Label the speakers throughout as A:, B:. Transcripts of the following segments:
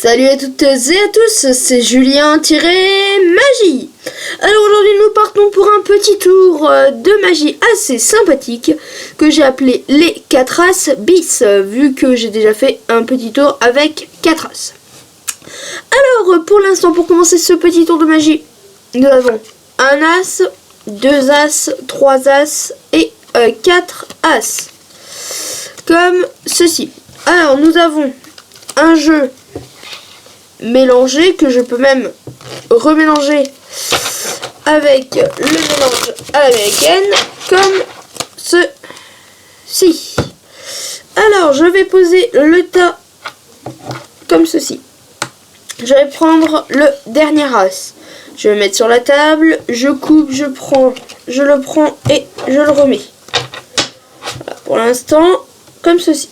A: Salut à toutes et à tous, c'est Julien-Magie. Alors aujourd'hui nous partons pour un petit tour de magie assez sympathique que j'ai appelé les 4 As bis, vu que j'ai déjà fait un petit tour avec 4 As. Alors pour l'instant, pour commencer ce petit tour de magie, nous avons un As, 2 As, 3 As et 4 As. Comme ceci. Alors nous avons un jeu mélangé que je peux même remélanger avec le mélange à l'américaine comme ceci. Alors je vais poser le tas comme ceci. Je vais prendre le dernier as. Je vais mettre sur la table, je coupe, je le prends et je le remets. Voilà, pour l'instant, comme ceci.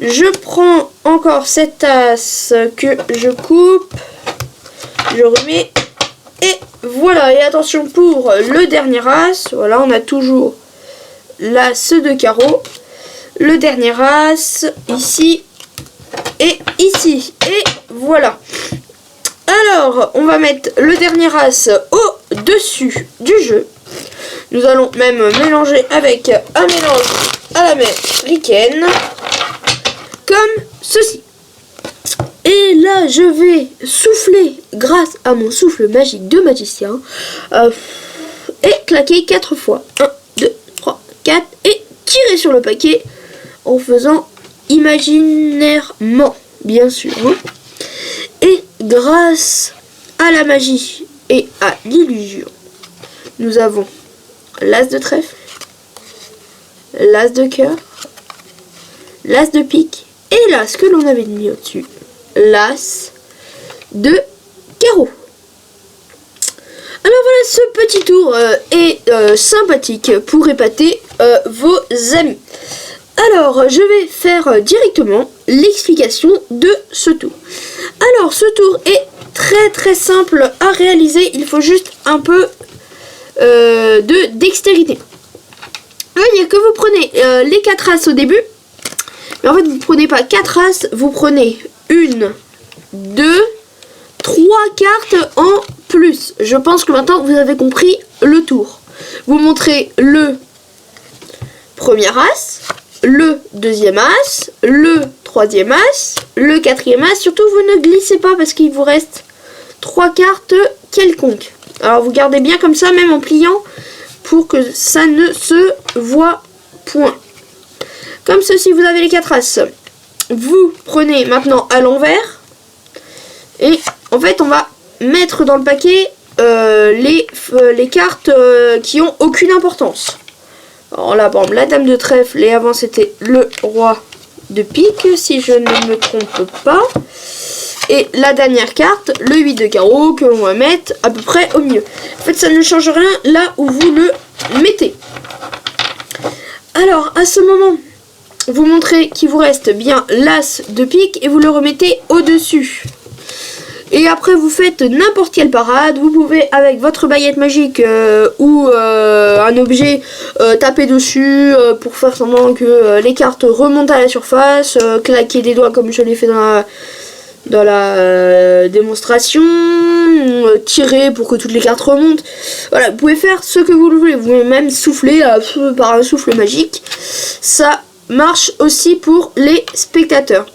A: Je prends encore cette tasse que je coupe, je remets et voilà. Et attention pour le dernier as, voilà, on a toujours l'as de carreau, le dernier as ici et ici et voilà. Alors on va mettre le dernier as au dessus du jeu. Nous allons même mélanger avec un mélange à l'américaine. Comme ceci. Et là, je vais souffler grâce à mon souffle magique de magicien. Et claquer 4 fois. 1, 2, 3, 4. Et tirer sur le paquet en faisant imaginairement, bien sûr. Et grâce à la magie et à l'illusion, nous avons l'as de trèfle, l'as de cœur, l'as de pique, et l'as que l'on avait mis au-dessus, l'as de carreau. Alors voilà, ce petit tour est sympathique pour épater vos amis. Alors, je vais faire directement l'explication de ce tour. Alors, ce tour est très simple à réaliser. Il faut juste un peu de dextérité. Voyez que vous prenez les 4 as au début. Mais en fait, vous ne prenez pas 4 as, vous prenez 1, 2, 3 cartes en plus. Je pense que maintenant, vous avez compris le tour. Vous montrez le premier as, le deuxième as, le troisième as, le quatrième as. Surtout, vous ne glissez pas parce qu'il vous reste 3 cartes quelconques. Alors, vous gardez bien comme ça, même en pliant, pour que ça ne se voit point. Comme ceci, vous avez les 4 as. Vous prenez maintenant à l'envers. Et en fait, on va mettre dans le paquet les cartes qui ont aucune importance. Alors là, par exemple, la dame de trèfle. Et avant, c'était le roi de pique, si je ne me trompe pas. Et la dernière carte, le 8 de carreau, que l'on va mettre à peu près au milieu. En fait, ça ne change rien là où vous le mettez. Alors, à ce moment, vous montrez qu'il vous reste bien l'as de pique et vous le remettez au-dessus. Et après, vous faites n'importe quelle parade. Vous pouvez, avec votre baguette magique ou un objet, taper dessus pour faire semblant que les cartes remontent à la surface, claquer des doigts comme je l'ai fait dans la démonstration, tirer pour que toutes les cartes remontent. Voilà, vous pouvez faire ce que vous voulez. Vous pouvez même souffler par un souffle magique. Ça marche aussi pour les spectateurs.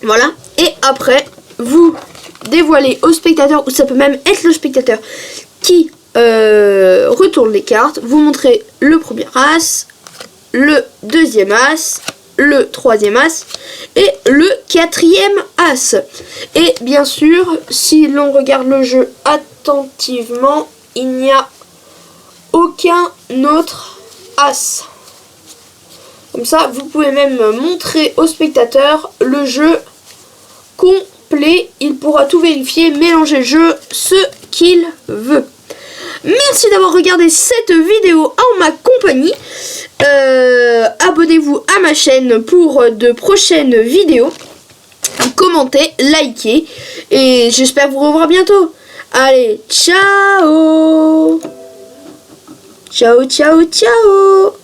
A: Voilà. Et après, vous dévoilez au spectateur, ou ça peut même être le spectateur qui retourne les cartes. Vous montrez le premier as, le deuxième as, le troisième as et le quatrième as. Et bien sûr, si l'on regarde le jeu attentivement, il n'y a aucun autre as. Comme ça, vous pouvez même montrer au spectateur le jeu complet. Il pourra tout vérifier, mélanger le jeu, ce qu'il veut. Merci d'avoir regardé cette vidéo en ma compagnie. Abonnez-vous à ma chaîne pour de prochaines vidéos. Commentez, likez. Et j'espère vous revoir bientôt. Allez, ciao! Ciao, ciao, ciao!